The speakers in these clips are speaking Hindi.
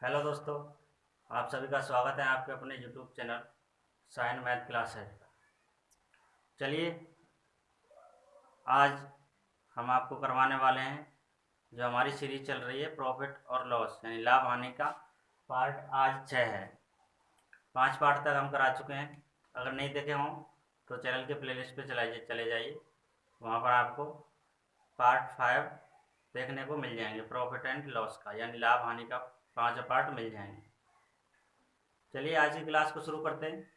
हेलो दोस्तों, आप सभी का स्वागत है आपके अपने YouTube channel sign math class है। चलिए, आज हम आपको करवाने वाले हैं जो हमारी सीरीज चल रही है प्रॉफिट और लॉस यानी लाभ हानि का। पार्ट आज 6 है। 5 पार्ट तक हम करा चुके हैं। अगर नहीं देखे हों तो चैनल के प्लेलिस्ट पे चले जाइए, वहाँ पर आपको पार्ट 5 देखने को मिल जाएंगे। प्रॉफिट एंड लॉस का यानी लाभ हानि का 5 पार्ट मिल जाएंगे। चलिए आज की क्लास को शुरू करते हैं।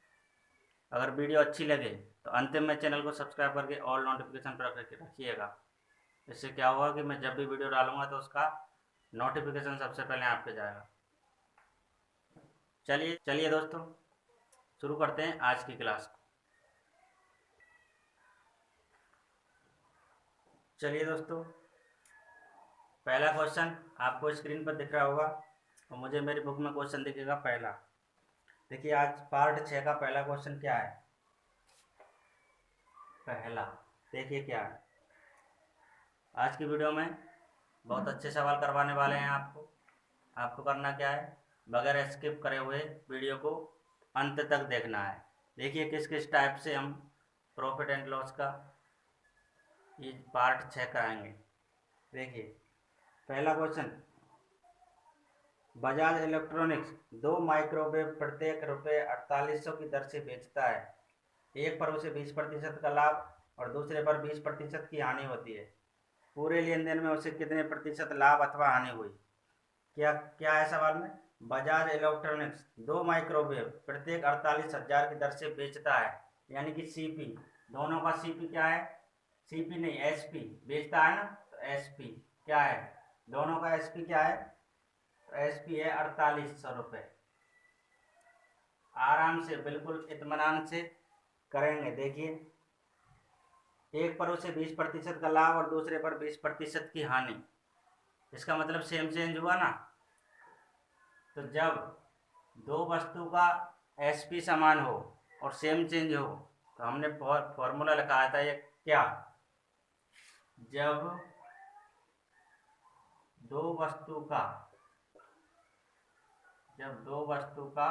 अगर वीडियो अच्छी लगे तो अंतिम में चैनल को सब्सक्राइब करके ऑल नोटिफिकेशन पर रखिएगा। इससे क्या होगा कि मैं जब भी वीडियो डालूंगा तो उसका नोटिफिकेशन सबसे पहले आपके जाएगा। चलिए चलिए दोस्तों, शुरू करते हैं आज की क्लास को। चलिए दोस्तों, पहला क्वेश्चन आपको स्क्रीन पर दिख रहा होगा और मुझे मेरी बुक में क्वेश्चन दिखेगा पहला। देखिए आज पार्ट 6 का पहला क्वेश्चन क्या है। पहला देखिए क्या है। आज की वीडियो में बहुत अच्छे सवाल करवाने वाले हैं आपको। आपको करना क्या है, बगैर स्किप करे हुए वीडियो को अंत तक देखना है। देखिए किस किस टाइप से हम प्रॉफिट एंड लॉस का ये पार्ट 6 कराएंगे। देखिए पहला क्वेश्चन, बजाज इलेक्ट्रॉनिक्स 2 माइक्रोवेव प्रत्येक ₹4800 की दर से बेचता है। एक पर उसे 20% का लाभ और दूसरे पर 20% की हानि होती है। पूरे लेन देन में उसे कितने प्रतिशत लाभ अथवा हानि हुई। क्या क्या है सवाल में। बजाज इलेक्ट्रॉनिक्स 2 माइक्रोवेव प्रत्येक 48,000 की दर से बेचता है, यानी कि सीपी। दोनों का सीपी क्या है, सीपी नहीं एसपी, बेचता है ना तो एसपी क्या है, दोनों का एसपी क्या है, तो एसपी है 4800 रुपये। आराम से बिल्कुल इत्मीनान से करेंगे। देखिए एक पर उसे 20% का लाभ और दूसरे पर 20% की हानि, इसका मतलब सेम चेंज हुआ ना। तो जब दो वस्तु का एसपी समान हो और सेम चेंज हो तो हमने फॉर्मूला लिखा था ये क्या, जब दो वस्तु का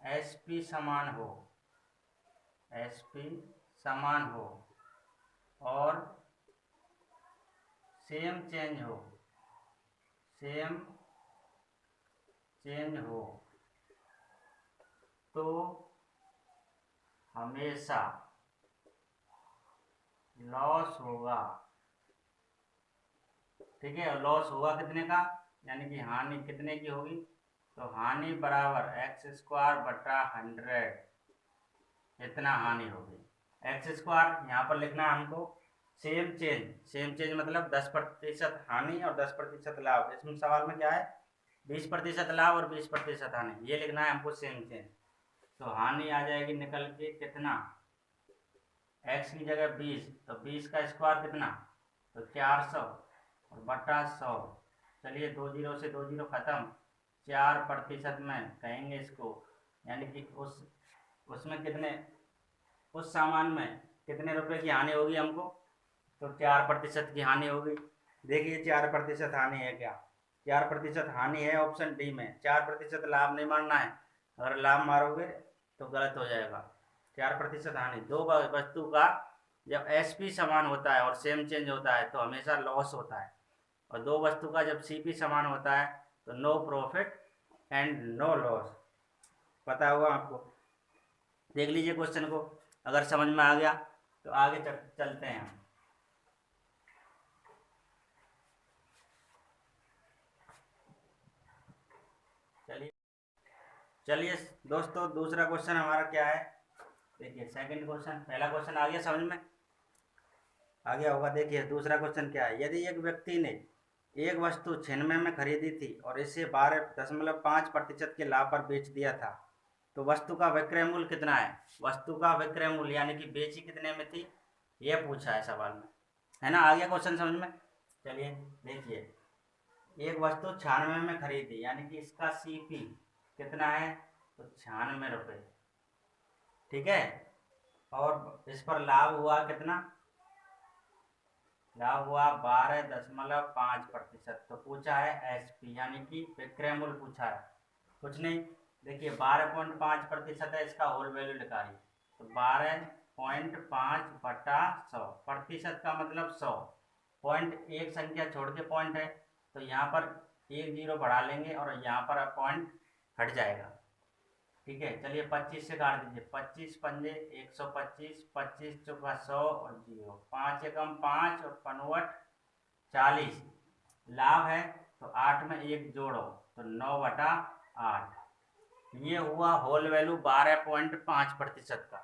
एसपी समान हो, एसपी समान हो और सेम चेंज हो, सेम चेंज हो तो हमेशा लॉस होगा। ठीक है, लॉस होगा कितने का, यानी कि हानि कितने की होगी, तो हानि बराबर x²/100, इतना हानि होगी। x² यहाँ पर लिखना है हमको। सेम चेंज, सेम चेंज मतलब 10% हानि और 10% लाभ। इसमें सवाल में क्या है, 20% लाभ और 20% हानि, ये लिखना है हमको सेम चेंज। तो हानि आ जाएगी निकल के कितना, x की जगह 20, तो 20 का स्क्वायर कितना, तो 400 और बटा 100। चलिए 2 जीरो से 2 जीरो खत्म, 4% में कहेंगे इसको, यानी कि उसमें कितने, उस सामान में कितने रुपए की हानि होगी हमको, तो 4% की हानि होगी। देखिए 4% हानि है क्या, 4% हानि है ऑप्शन डी में। 4% लाभ नहीं मारना है, अगर लाभ मारोगे तो गलत हो जाएगा। 4% हानि, दो वस्तु का जब एसपी समान होता है और सेम चेंज होता है तो हमेशा लॉस होता है, और दो वस्तु का जब सीपी समान होता है तो no profit and no loss. पता होगा आपको। देख लीजिए क्वेश्चन को, अगर समझ में आ गया तो आगे चलते हैं हम। चलिए चलिए दोस्तों, दूसरा क्वेश्चन हमारा क्या है। देखिए सेकंड क्वेश्चन, पहला क्वेश्चन आ गया समझ में, आ गया होगा। देखिए दूसरा क्वेश्चन क्या है। यदि एक व्यक्ति ने एक वस्तु 96 में खरीदी थी और इसे 12.5% के लाभ पर बेच दिया था, तो वस्तु का विक्रय मूल्य कितना है। वस्तु का विक्रय मूल्य यानी कि बेची कितने में थी, यह पूछा है सवाल में, है ना। आ गया क्वेश्चन समझ में। चलिए देखिए, एक वस्तु 96 में खरीदी यानी कि इसका सीपी कितना है, तो 96 रुपये। ठीक है, और इस पर लाभ हुआ कितना, लाभ हुआ 12.5%। तो पूछा है एसपी यानी कि विक्रय मूल्य पूछा है, कुछ नहीं। देखिए 12.5% है, इसका होल वैल्यू लिखा है तो 12.5 बटा 100। प्रतिशत का मतलब 100, पॉइंट एक संख्या छोड़ के पॉइंट है तो यहाँ पर एक जीरो बढ़ा लेंगे और यहाँ पर पॉइंट हट जाएगा। ठीक है, चलिए 25 से काट दीजिए, 25 पंजे 125, 25 चौका 100 और जीरो, 5 एकम 5 और पनवट 40। लाभ है तो 8 में एक जोड़ो तो 9/8। ये हुआ होल वैल्यू 12.5% का।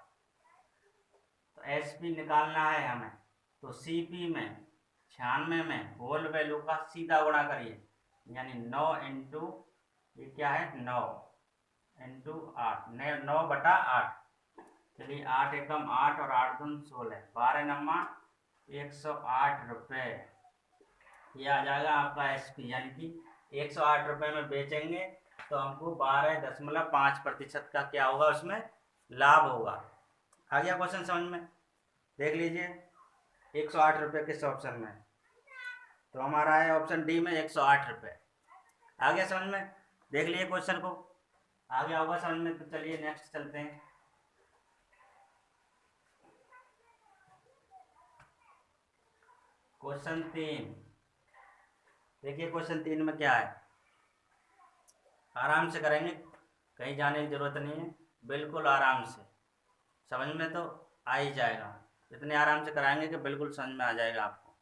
तो एसपी निकालना है हमें, तो सीपी में 96 में होल वैल्यू का सीधा गुणा करिए, यानी 9 इंटू ये क्या है 9 इंटू 8, 9/8। चलिए 8 एकम 8 और 8 दून 16, 12 नम्मा 108 रुपये। ये आ जाएगा आपका एसपी, यानी कि 108 रुपये में बेचेंगे तो हमको 12.5% का क्या होगा, उसमें लाभ होगा। आ गया क्वेश्चन समझ में? देख लीजिए 108 रुपये किस ऑप्शन में, तो हमारा है ऑप्शन डी में 108 रुपये। आ गया समझ में? देख लिए क्वेश्चन को, आ गया होगा समझ में। तो चलिए नेक्स्ट चलते हैं। क्वेश्चन 3, देखिए क्वेश्चन 3 में क्या है, आराम से करेंगे, कहीं जाने की जरूरत नहीं है, बिल्कुल आराम से, समझ में तो आ ही जाएगा। इतने आराम से कराएंगे कि बिल्कुल समझ में आ जाएगा आपको।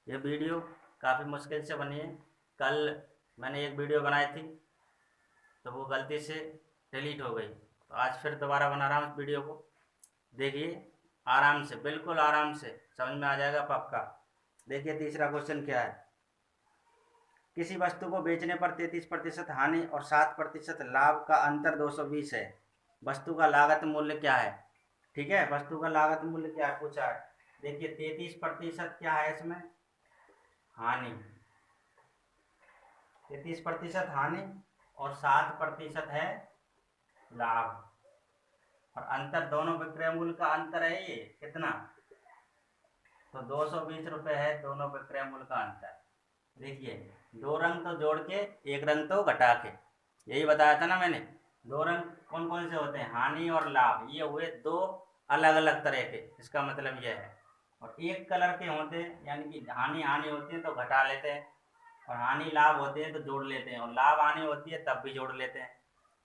ये वीडियो काफ़ी मुश्किल से बनी है, कल मैंने एक वीडियो बनाई थी तो वो गलती से डिलीट हो गई, तो आज फिर दोबारा बना रहा हूँ इस वीडियो को। देखिए आराम से, बिल्कुल आराम से समझ में आ जाएगा पक्का। देखिए तीसरा क्वेश्चन क्या है, किसी वस्तु को बेचने पर 33% हानि और 7% लाभ का अंतर 220 है, वस्तु का लागत मूल्य क्या है? ठीक है, वस्तु का लागत मूल्य क्या है पूछा है। देखिए 33% क्या है इसमें, हानि, 33% हानि और 7% है लाभ, और अंतर दोनों विक्रय मूल्य का अंतर है, ये कितना, तो 220 रुपये है दोनों विक्रय मूल्य का अंतर। देखिए दो रंग तो जोड़ के, एक रंग तो घटा के, यही बताया था ना मैंने। दो रंग कौन कौन से होते हैं, हानि और लाभ, ये हुए दो अलग अलग तरह के, इसका मतलब यह है। और एक कलर के होते हैं, यानी कि हानि हानि होती है तो घटा लेते हैं, और हानि लाभ होते हैं तो जोड़ लेते हैं, और लाभ हानि होती है तब भी जोड़ लेते हैं,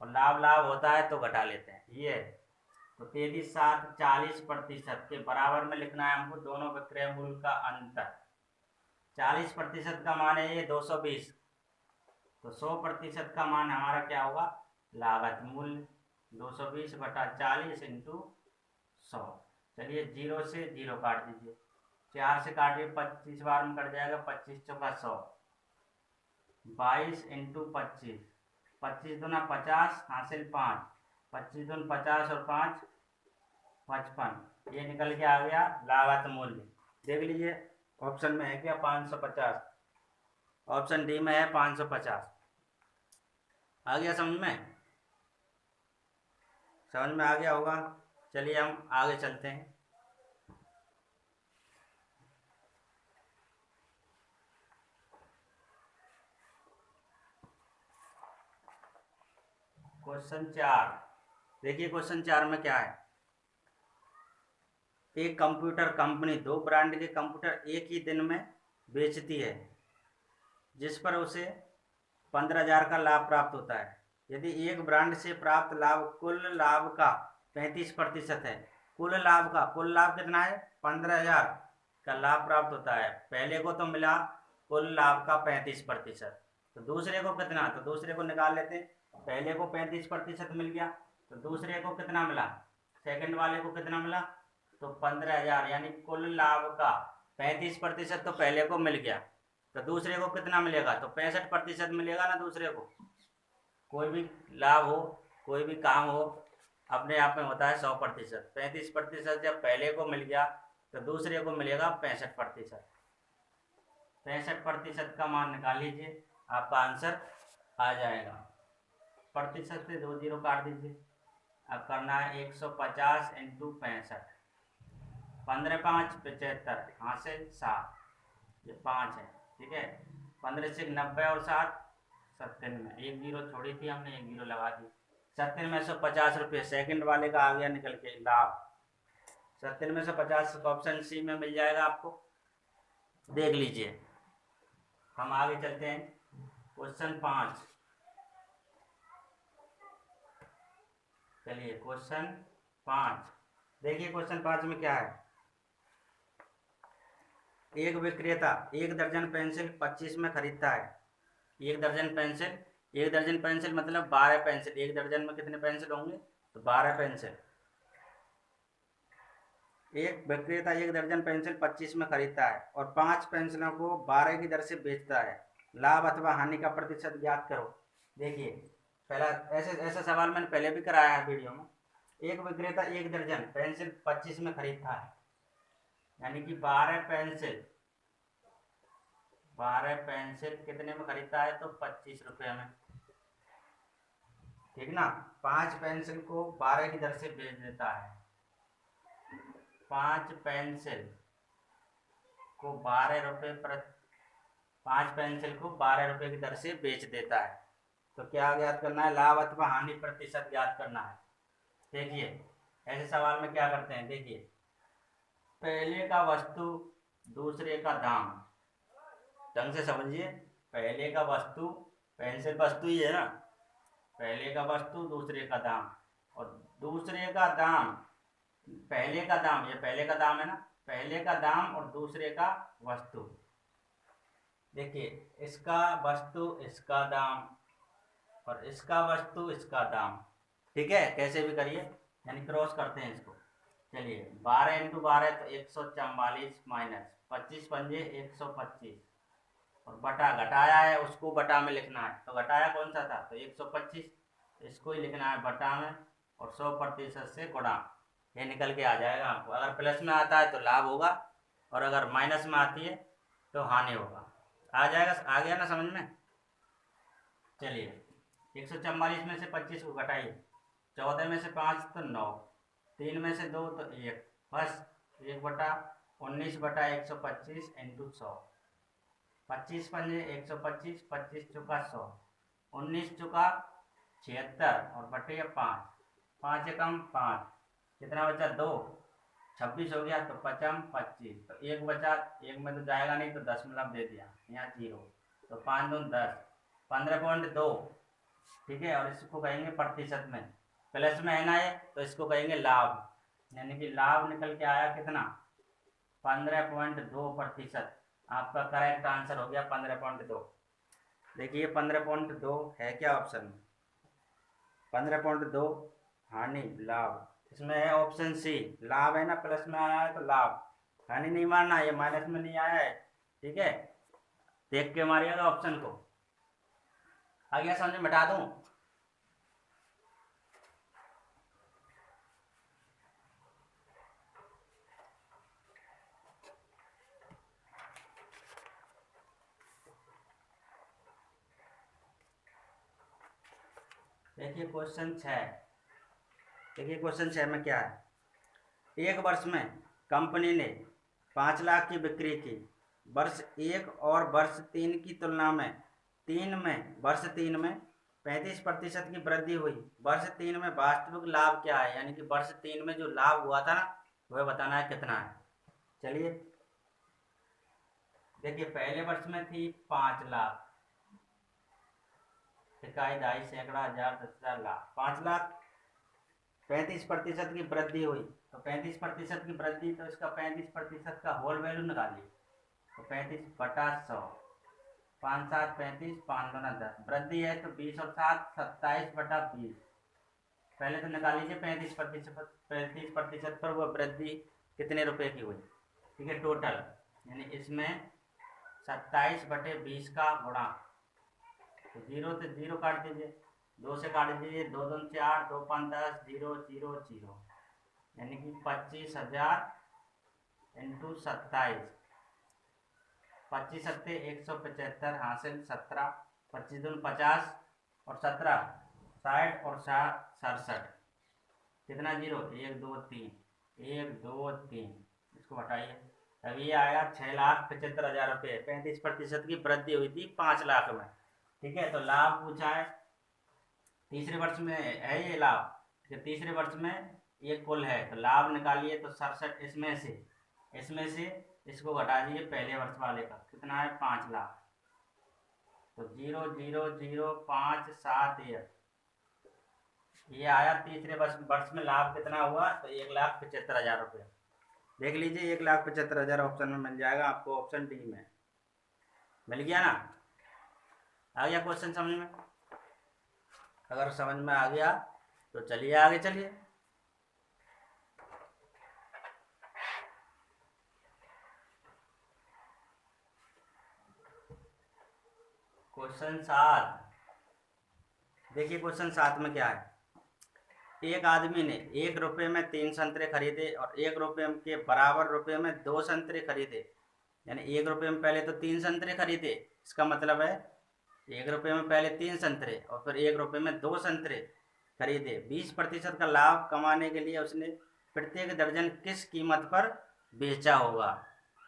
और लाभ लाभ होता है तो घटा लेते हैं। ये है। तो 33, 7, 40% के बराबर में लिखना है हमको दोनों विक्रय मूल्य का अंतर। 40% का मान है ये 220, तो 100% का मान हमारा क्या होगा, लागत मूल्य 220/40 इंटू 100। चलिए 0 से 0 काट दीजिए, 4 से काटिए 25 बार में कट जाएगा, 25 चौका 100, 22 इंटू 25, 25 दूना 50 हासिल 5, 25 दून 50 और 5 55, ये निकल के आ गया लागत मूल्य। देख लीजिए ऑप्शन में है क्या 550, ऑप्शन डी में है 550। आ गया समझ में? समझ में आ गया होगा। चलिए हम आगे चलते हैं। क्वेश्चन 4, देखिए क्वेश्चन 4 में क्या है, एक कंप्यूटर कंपनी दो ब्रांड के कंप्यूटर एक ही दिन में बेचती है, जिस पर उसे 15,000 का लाभ प्राप्त होता है। यदि एक ब्रांड से प्राप्त लाभ कुल लाभ का 35% है, कुल लाभ कितना है, 15,000 का लाभ प्राप्त होता है। पहले को तो मिला कुल लाभ का 35%, तो दूसरे को कितना, तो दूसरे को निकाल लेते हैं। पहले को 35% मिल गया, तो दूसरे को कितना मिला, सेकंड वाले को कितना मिला, तो 15,000, यानी कुल लाभ का 35% तो पहले को मिल गया, तो दूसरे को कितना मिलेगा, तो 65% मिलेगा ना दूसरे को। कोई भी लाभ हो, कोई भी काम हो, अपने आप में होता है 100%। 35% जब पहले को मिल गया तो दूसरे को मिलेगा 65%। 65% का मान निकाल लीजिए, आपका आंसर आ जाएगा। प्रतिशत से 2 जीरो काट दीजिए, अब करना है 150 इंटू 65, 15 5 75 हासिल 7, ये 5 है, ठीक है। 15 से 90 और 7 97, एक जीरो छोड़ी थी हमने, एक जीरो लगा दी। 9750 सेकंड वाले का आ गया निकल के लाभ। 9750 ऑप्शन सी में मिल जाएगा आपको, देख लीजिए। हम आगे चलते हैं, क्वेश्चन 5। चलिए क्वेश्चन 5 देखिए। क्वेश्चन 5 में क्या है, एक विक्रेता 1 दर्जन पेंसिल 25 में खरीदता है। 1 दर्जन पेंसिल, 1 दर्जन पेंसिल मतलब 12 पेंसिल। 1 दर्जन में कितने पेंसिल होंगे, तो 12 पेंसिल। एक विक्रेता 1 दर्जन पेंसिल 25 में खरीदता है और 5 पेंसिलों को 12 की दर से बेचता है। लाभ अथवा हानि का प्रतिशत ज्ञात करो। देखिए पहला ऐसे ऐसा सवाल मैंने पहले भी कराया है वीडियो में। एक विक्रेता 1 दर्जन पेंसिल 25 में खरीदता है, यानी कि 12 पेंसिल, 12 पेंसिल कितने में खरीदता है, तो 25 रुपये में, ठीक ना। 5 पेंसिल को 12 की दर से बेच देता है। 5 पेंसिल को 12 रुपये 5 पेंसिल को 12 रुपये की दर से बेच देता है। तो क्या ज्ञात करना है, लाभ अथवा हानि प्रतिशत ज्ञात करना है। देखिए ऐसे सवाल में क्या करते हैं, देखिए पहले का वस्तु दूसरे का दाम, ढंग से समझिए। पहले का वस्तु, पेंसिल वस्तु ही है ना, पहले का वस्तु दूसरे का दाम, और दूसरे का दाम, पहले का दाम, ये पहले का दाम है ना, पहले का दाम और दूसरे का वस्तु। देखिए इसका वस्तु इसका दाम और इसका वस्तु इसका दाम, ठीक है। कैसे भी करिए, यानी क्रॉस करते हैं इसको। चलिए 12 इंटू 12 तो 144 माइनस 25 पंजे 125, और बटा घटाया है उसको बटा में लिखना है, तो घटाया कौन सा था, तो 125, इसको ही लिखना है बटा में, और 100% से गुणा। ये निकल के आ जाएगा आपको। अगर प्लस में आता है तो लाभ होगा, और अगर माइनस में आती है तो हानि होगा। आ जाएगा, आ गया ना समझ में। चलिए 144 में से 25 को घटाइए, 14 में से 5 तो 9, 3 में से 2 तो 1, बस 1 बटा 19 बटा 125 इंटू 100। 25 पंजे 125, 25 चुका 100, 19 चुका 76 और बटे 5, 5 एकम 5, कितना बचा 2, 26 हो गया, तो 5 25, तो 1 बचा, 1 में तो जाएगा नहीं तो दशमलव दे दिया, यहाँ 0, तो 5 दूनी 10, 15.2, ठीक है। और इसको कहेंगे प्रतिशत में, प्लस में है ना ये, तो इसको कहेंगे लाभ, यानी कि लाभ निकल के आया कितना, 15.2%। आपका करेक्ट आंसर हो गया 15.2। देखिए 15.2 है क्या ऑप्शन में, 15.2 हानि लाभ, इसमें है ऑप्शन सी, लाभ है ना, प्लस में आया है तो लाभ, हानि नहीं मारना, ये माइनस में नहीं आया है, ठीक है। देख के मारिएगा ऑप्शन को। आ गया समझ में, बता दूं। देखिए क्वेश्चन 6, देखिए क्वेश्चन 6 में क्या है, एक वर्ष में कंपनी ने 5 लाख की बिक्री की। वर्ष 1 और वर्ष 3 की तुलना में वर्ष 3 में 35% की वृद्धि हुई। वर्ष 3 में वास्तविक लाभ क्या है, यानी कि वर्ष 3 में जो लाभ हुआ था ना, वह बताना है कितना है। चलिए देखिए पहले वर्ष में थी 5 लाख, इकाई दहाई सैकड़ा हजार 10,000 लाख, 5 लाख, 35% की वृद्धि हुई, तो 35% की वृद्धि, तो इसका 35% का होल वैल्यू निकालिए, तो 35 बटा 100, 5 7 35, 5 दूना 10, वृद्धि है तो 20 और 7 27 बटा 20। पहले तो निकाल लीजिए 35% पर वह वृद्धि कितने रुपए की हुई, ठीक है, टोटल, यानी इसमें 27 बटे 20 का गुणा, तो 0 से 0 काट दीजिए, 2 से काट दीजिए, 2 दूनी 4, 2 5 10, 0 0 0, यानी कि 25,000 इंटू 27, 25 सत्ते 175 हासिल 17, 25 दूनी 50 और 17 60 और 67, कितना 0, 1 2 3, 1 2 3, इसको हटाइए, अब ये आया 6,75,000 रुपये, 35% की वृद्धि हुई थी 5 लाख में। ठीक है, तो लाभ पूछा है तीसरे वर्ष में है ये लाभ, ठीक है, तीसरे वर्ष में ये कुल है, तो लाभ निकालिए तो 67, इसमें से इसको घटा दीजिए पहले वर्ष वाले का, कितना है 5 लाख, तो 0,00571 ये आया तीसरे वर्ष में लाभ कितना हुआ, तो 1,75,000 रुपये। देख लीजिए 1,75,000 ऑप्शन में मिल जाएगा आपको, ऑप्शन डी में मिल गया ना। आ गया क्वेश्चन समझ में? अगर समझ में आ गया तो चलिए आगे चलिए। क्वेश्चन 7 देखिए, क्वेश्चन 7 में क्या है, एक आदमी ने 1 रुपये में 3 संतरे खरीदे और 1 रुपये के बराबर रुपये में 2 संतरे खरीदे, यानी 1 रुपये में पहले तो 3 संतरे खरीदे, इसका मतलब है 1 रुपये में पहले 3 संतरे और फिर 1 रुपये में 2 संतरे खरीदे। 20% का लाभ कमाने के लिए उसने प्रत्येक दर्जन किस कीमत पर बेचा होगा।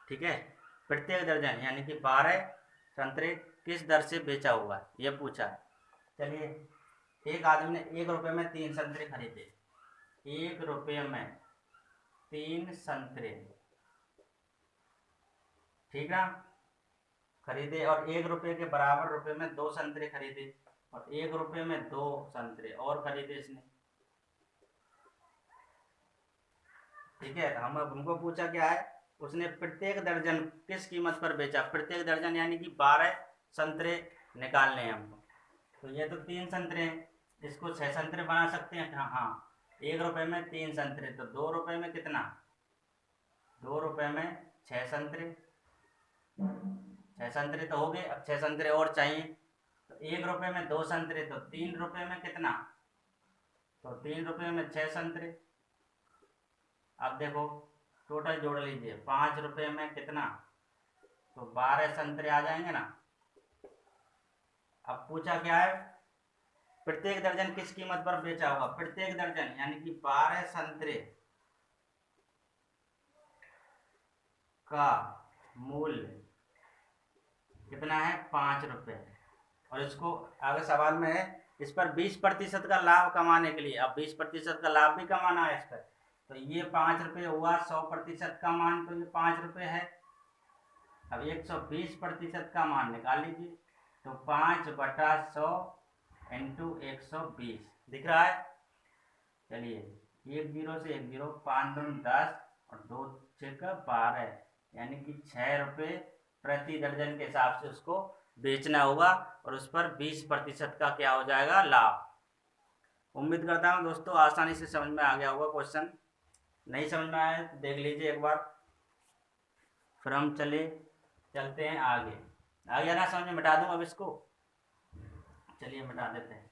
ठीक है, प्रत्येक दर्जन यानी कि 12 संतरे किस दर से बेचा होगा, यह पूछा है। चलिए, एक आदमी ने 1 रुपये में 3 संतरे खरीदे, 1 रुपये में 3 संतरे, ठीक है, खरीदे और 1 रुपये के बराबर रुपये में 2 संतरे खरीदे और 1 रुपये में 2 संतरे और खरीदे इसने। ठीक है, तो हमको पूछा क्या है, उसने प्रत्येक दर्जन किस कीमत पर बेचा, प्रत्येक दर्जन यानी कि 12 संतरे निकालने हैं हमको। तो ये तो 3 संतरे हैं, इसको 6 संतरे बना सकते हैं। हाँ, 1 रुपये में 3 संतरे, तो 2 रुपये में कितना, 2 रुपये में 6 संतरे, 6 संतरे तो हो गए, अब 6 संतरे और चाहिए, तो 1 रुपये में 2 संतरे, तो 3 रुपये में कितना, तो 3 रुपये में 6 संतरे। अब देखो टोटल जोड़ लीजिए, 5 रुपये में कितना, तो 12 संतरे आ जाएंगे ना। अब पूछा क्या है, प्रत्येक दर्जन किस कीमत पर बेचा होगा, प्रत्येक दर्जन यानी कि 12 संतरे का मूल्य कितना है, 5 रुपये। और इसको आगे सवाल में है, इस पर 20% का लाभ कमाने के लिए, अब 20% का लाभ भी कमाना है इस पर, तो ये 5 रुपये हुआ, 100% का मान तो ये 5 रुपये है। अब 120% का मान निकाल लीजिए, तो 5/100 इंटू 120 दिख रहा है। चलिए, 1 0 से 1 0, 5 दूनी 10 और 2 6 12, यानी कि 6 रुपये प्रति दर्जन के हिसाब से उसको बेचना होगा और उस पर 20% का क्या हो जाएगा, लाभ। उम्मीद करता हूँ दोस्तों आसानी से समझ में आ गया होगा क्वेश्चन। नहीं समझ में आया तो देख लीजिए एक बार, फिर हम चलते हैं आगे। आ गया ना समझ में? मिटा दूँ अब इसको, चलिए मिटा देते हैं।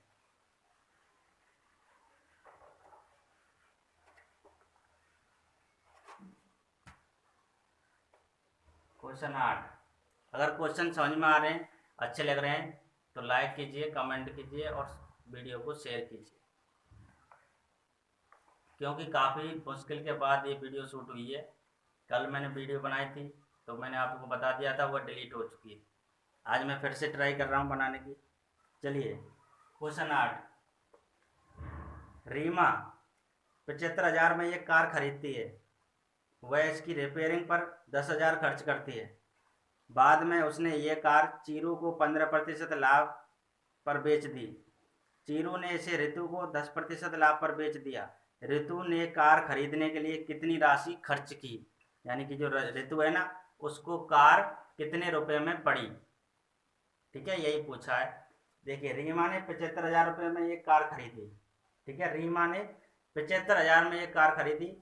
क्वेश्चन 8, अगर क्वेश्चन समझ में आ रहे हैं, अच्छे लग रहे हैं तो लाइक कीजिए, कमेंट कीजिए और वीडियो को शेयर कीजिए, क्योंकि काफ़ी मुश्किल के बाद ये वीडियो शूट हुई है। कल मैंने वीडियो बनाई थी तो मैंने आपको बता दिया था, वो डिलीट हो चुकी है। आज मैं फिर से ट्राई कर रहा हूँ बनाने की। चलिए, क्वेश्चन 8, रीमा 75,000 में ये कार खरीदती है, वह इसकी रिपेयरिंग पर 10,000 खर्च करती है। बाद में उसने ये कार चीरू को 15% लाभ पर बेच दी। चीरू ने इसे ऋतु को 10% लाभ पर बेच दिया। ऋतु ने कार खरीदने के लिए कितनी राशि खर्च की, यानी कि जो ऋतु है ना, उसको कार कितने रुपए में पड़ी। ठीक है, यही पूछा है। देखिए, रीमा ने 75,000 रुपये में एक कार खरीदी। ठीक है, रीमा ने 75,000 में एक कार खरीदी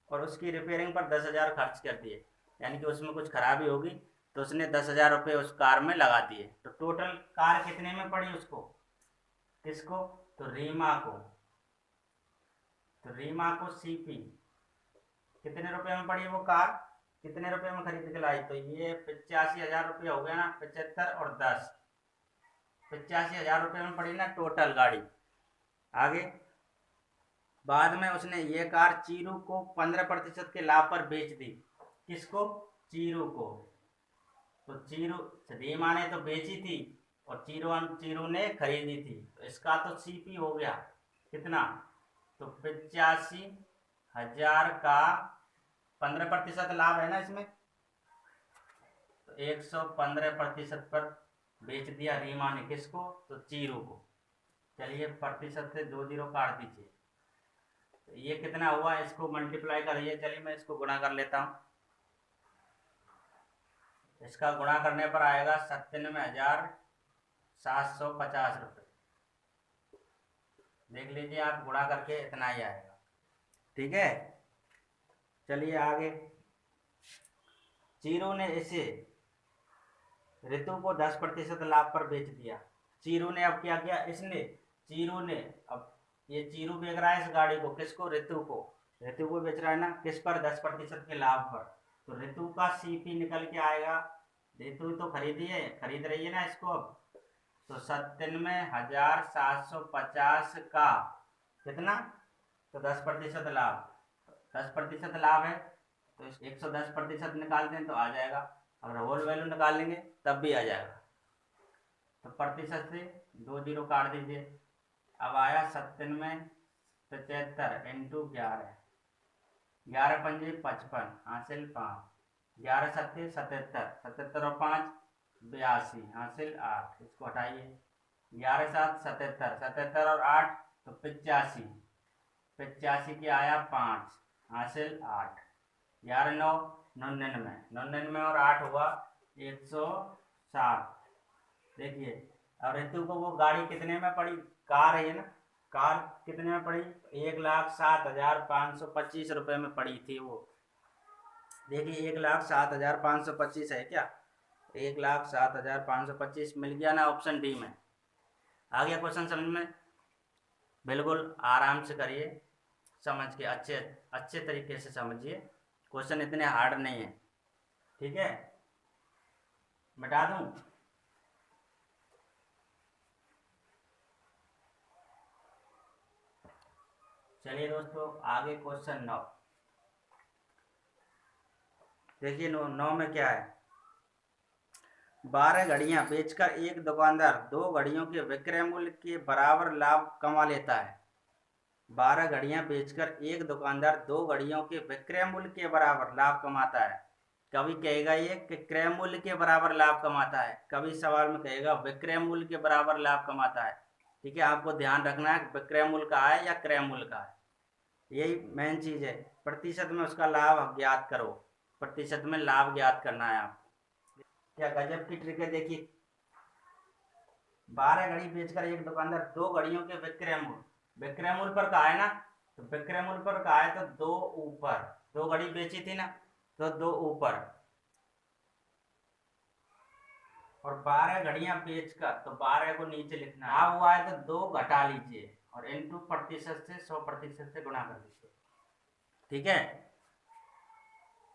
और उसकी रिपेयरिंग पर 10,000 खर्च कर दिए, यानी कि उसमें कुछ खराबी होगी तो उसने 10,000 रुपये उस कार में लगा दिए। तो टोटल कार कितने में पड़ी उसको, किसको, तो रीमा को। तो रीमा को सीपी कितने रुपए में पड़ी वो कार, कितने रुपए में खरीद के लाई, तो ये 85,000 रुपये हो गया ना, 75 और 10, 85,000 रुपये में पड़ी ना टोटल गाड़ी। आगे, बाद में उसने ये कार चीरू को 15% के लाभ पर बेच दी। किसको, चीरू को। तो चीरू रीमा ने तो बेची थी और चीरू ने खरीदी थी, तो इसका तो सीपी हो गया कितना, तो 85,000 का 15% लाभ है ना इसमें, तो 115% पर बेच दिया रीमा ने, किसको, तो चीरू को। चलिए प्रतिशत से 2 जीरो काट दीजिए, तो ये कितना हुआ, इसको मल्टीप्लाई करिए। चलिए मैं इसको गुणा कर लेता हूँ। इसका गुणा करने पर आएगा 97,750 रुपये। देख लीजिए आप, गुणा करके इतना ही आएगा। ठीक है, चलिए आगे। चीरू ने इसे ऋतु को 10% लाभ पर बेच दिया। चीरू ने अब क्या किया, चीरू ने अब ये चीरू बेच रहा है इस गाड़ी को, किसको, ऋतु को। ऋतु को बेच रहा है ना, किस पर, 10% के लाभ पर। तो ऋतु का सीपी निकल के आएगा, ऋतु तो खरीद रही है ना इसको अब, तो 97,750 का कितना, तो 10% लाभ। 10% लाभ है तो 110% निकालते हैं तो आ जाएगा। अगर होल वैल्यू निकालेंगे तब भी आ जाएगा। तो प्रतिशत से 2 जीरो काट दीजिए, अब आया 97,75 इंटू 11, 11 पंजे 55, हासिल 5, 11 सत्ते 77, 77 और 5 82, हासिल 8, इसको हटाइए। 11 7 77, 77 और 8 तो 85, 85 की आया 5, हासिल 8, 11 9 99, 99 और 8 हुआ 107। देखिए अब ऋतु को वो गाड़ी कितने में पड़ी, कार है ना, कार कितने में पड़ी, 1,07,525 रुपये में पड़ी थी वो। देखिए 1,07,525 है क्या, 1,07,525 मिल गया ना, ऑप्शन डी में। आ गया क्वेश्चन समझ में, बिल्कुल आराम से करिए, समझ के अच्छे तरीके से समझिए, क्वेश्चन इतने हार्ड नहीं है। ठीक है, बता दूं, चलिए दोस्तों आगे क्वेश्चन 9 देखिए। 9 में क्या है, 12 घड़ियां बेचकर एक दुकानदार 2 घड़ियों के विक्रय मूल्य के बराबर लाभ कमा लेता है। 12 घड़ियां बेचकर एक दुकानदार 2 घड़ियों के विक्रय मूल्य के बराबर लाभ कमाता है। कभी कहेगा ये कि क्रय मूल्य के बराबर लाभ कमाता है, कभी सवाल में कहेगा विक्रय मूल्य के बराबर लाभ कमाता है। ठीक है, आपको ध्यान रखना है विक्रय मूल्य का है या क्रय मूल्य का है, यही मेन चीज है। प्रतिशत में उसका लाभ ज्ञात करो, प्रतिशत में लाभ ज्ञात करना है आपको। क्या गजब की ट्रिक है, देखिए 12 घड़ी बेचकर एक दुकानदार 2 घड़ियों के विक्रय मूल्य पर कहा है ना, तो विक्रय मूल्य पर कहा है तो 2 ऊपर, 2 घड़ी बेची थी ना, तो 2 ऊपर, और 12 घड़ियां बेचकर, तो 12 को नीचे लिखना है। लाभ हुआ है तो 2 घटा लीजिए और इनटू प्रतिशत से 100% से गुणा कर दीजिए। ठीक है,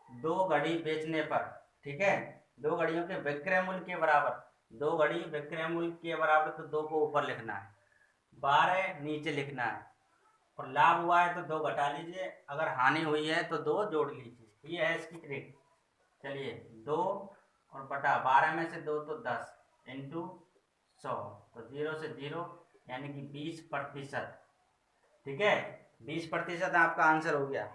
2 घड़ी बेचने पर, ठीक है, 2 घड़ियों के विक्रय मूल्य के बराबर, 2 घड़ी विक्रय मूल्य के बराबर, तो 2 को ऊपर लिखना है, 12 नीचे लिखना है, और लाभ हुआ है तो 2 घटा लीजिए, अगर हानि हुई है तो 2 जोड़ लीजिए। ये है इसकी ट्रिक। चलिए 2 और बटा 12 में से 2 तो 10 इंटू 100, तो 0 से 0 यानी कि 20%। ठीक है, 20% आपका आंसर हो गया।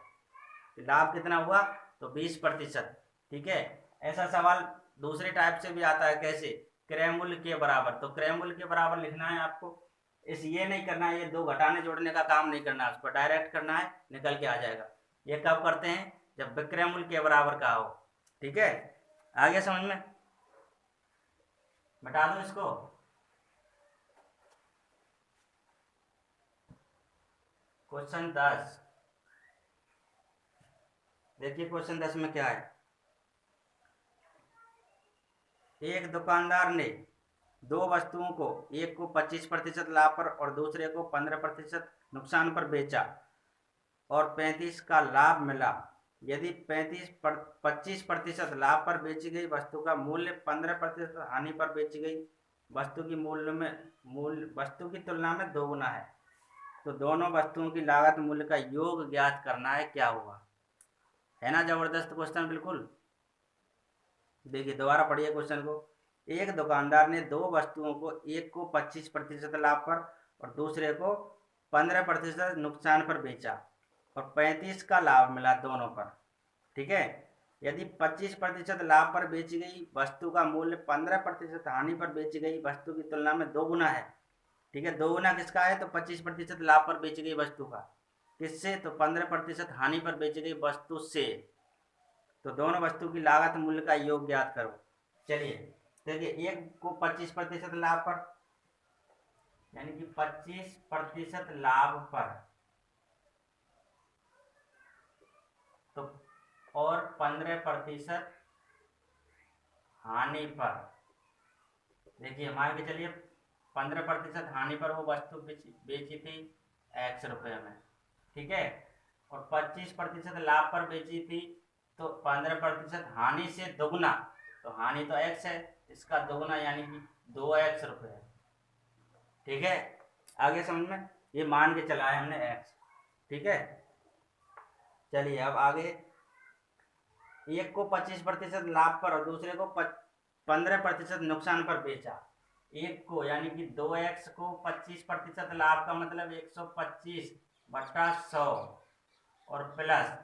लाभ कितना हुआ, तो 20%। ठीक है, ऐसा सवाल दूसरे टाइप से भी आता है, कैसे, क्रय मूल्य के बराबर, तो क्रय मूल्य के बराबर लिखना है आपको, ये नहीं करना है, ये 2 घटाने जोड़ने का काम नहीं करना है, उसको डायरेक्ट करना है, निकल के आ जाएगा। ये कब करते हैं, जब विक्रय मूल्य के बराबर का हो। ठीक है, आ गया समझ में, बता दूं इसको। क्वेश्चन 10 देखिए, क्वेश्चन 10 में क्या है, एक दुकानदार ने 2 वस्तुओं को, एक को 25% लाभ पर और दूसरे को 15% नुकसान पर बेचा और 35 का लाभ मिला। यदि 25% लाभ पर बेची गई वस्तु का मूल्य 15% हानि पर बेची गई वस्तु की वस्तु की तुलना में दोगुना है, तो दोनों वस्तुओं की लागत मूल्य का योग ज्ञात करना है, क्या होगा। है ना जबरदस्त क्वेश्चन, बिल्कुल। देखिए दोबारा पढ़िए क्वेश्चन को। एक दुकानदार ने दो वस्तुओं को, एक को 25% लाभ पर और दूसरे को 15% नुकसान पर बेचा और 35 का लाभ मिला दोनों पर। ठीक है, यदि 25% लाभ पर बेची गई वस्तु का मूल्य 15% हानि पर बेची गई वस्तु की तुलना में 2 गुना है। ठीक है, 2 गुना किसका है? तो 25% लाभ पर बेची गई वस्तु का। किससे? तो 15% हानि पर बेची गई वस्तु से। तो दोनों वस्तु की लागत मूल्य का योग ज्ञात करो। चलिए देखिए, एक को 25% लाभ पर, यानी कि 25% लाभ पर, तो और 15% हानि पर। देखिए मान के चलिए 15% हानि पर वो वस्तु बेची थी x रुपये में। ठीक है, और 25% लाभ पर बेची थी, तो 15% हानि से दोगुना, तो हानि तो x है, इसका दोगुना यानी कि 2x रुपये। ठीक है, आगे समझ में? ये मान के चला है हमने x। ठीक है, चलिए अब आगे। एक को 25% लाभ पर और दूसरे को 15% नुकसान पर बेचा। एक को यानी कि 2x को 25% लाभ का मतलब 125/100 और प्लस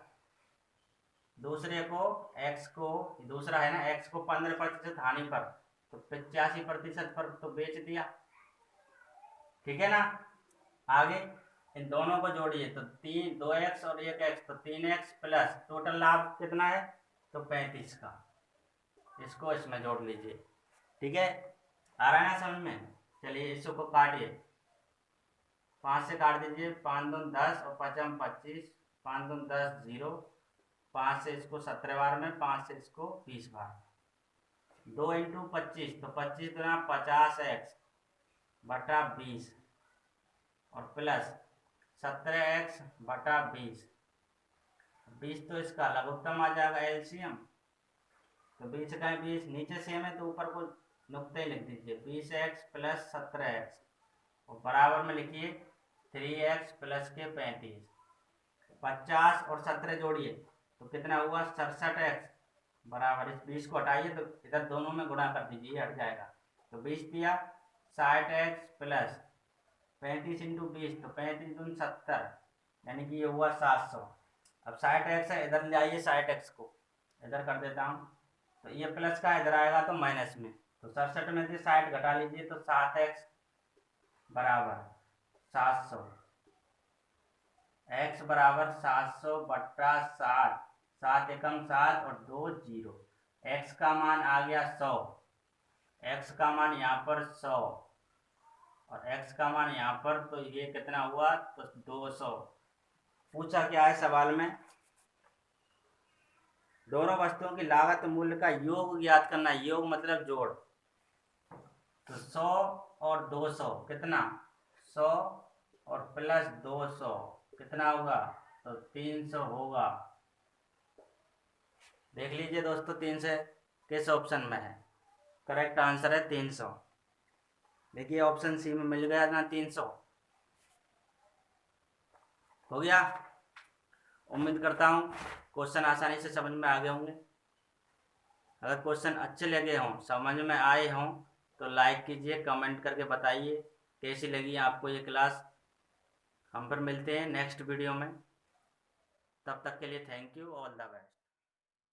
दूसरे को x को, दूसरा है ना x को 15% हानि पर, तो 85% पर तो बेच दिया। ठीक है ना। आगे इन दोनों को जोड़िए तो 2x और 1x, तो 3x प्लस टोटल लाभ कितना है? तो 35 का। इसको इसमें जोड़ लीजिए। ठीक है, आ रहा है ना समझ में? चलिए इसको काटिए, 5 से काट दीजिए, 5 दूनी 10 और 5 25, 5 दूनी 10 0, 5 से इसको 17 बार में, 5 से इसको 20 बार। 2 इंटू 25, तो 25 गुना 50x बटा 20 और प्लस 17x बटा 20। 20 तो इसका लघुत्तम आ जाएगा एलसीएम, तो 20 का 20 नीचे सेम है तो ऊपर को नुक्ते लिख दीजिए, 20x प्लस 17x और बराबर में लिखिए 3x प्लस के 35। 50 और 17 जोड़िए तो कितना हुआ? 67x बराबर, इस 20 को हटाइए तो इधर दोनों में गुणा कर दीजिए, हट जाएगा। तो 20 दिया 60x प्लस 35 इंटू 20, तो 35 दूनी 70, यानी कि ये हुआ 700। अब 60x है, इधर ले आइए 60x को, इधर कर देता हूँ, तो ये प्लस का इधर आएगा तो माइनस में, तो 67 में से 60 घटा लीजिए तो 7x बराबर 700। x बराबर 700 बट्टा 7, 7 एकम 7 और 2 0। x का मान आ गया 100, x का मान यहाँ पर 100 और x का मान यहाँ पर, तो ये कितना हुआ? तो 200। पूछा क्या है सवाल में? दोनों वस्तुओं की लागत मूल्य का योग ज्ञात करना। योग मतलब जोड़। तो 100 और 200 कितना? 100 और प्लस 200 कितना होगा? तो 300 होगा। देख लीजिए दोस्तों, 300 किस ऑप्शन में है? करेक्ट आंसर है 300। देखिए ऑप्शन सी में मिल गया ना 300। हो गया। उम्मीद करता हूँ क्वेश्चन आसानी से समझ में आ गए होंगे। अगर क्वेश्चन अच्छे लगे हों, समझ में आए हों, तो लाइक कीजिए, कमेंट करके बताइए कैसी लगी आपको ये क्लास। हम फिर मिलते हैं नेक्स्ट वीडियो में। तब तक के लिए thank you, all the best.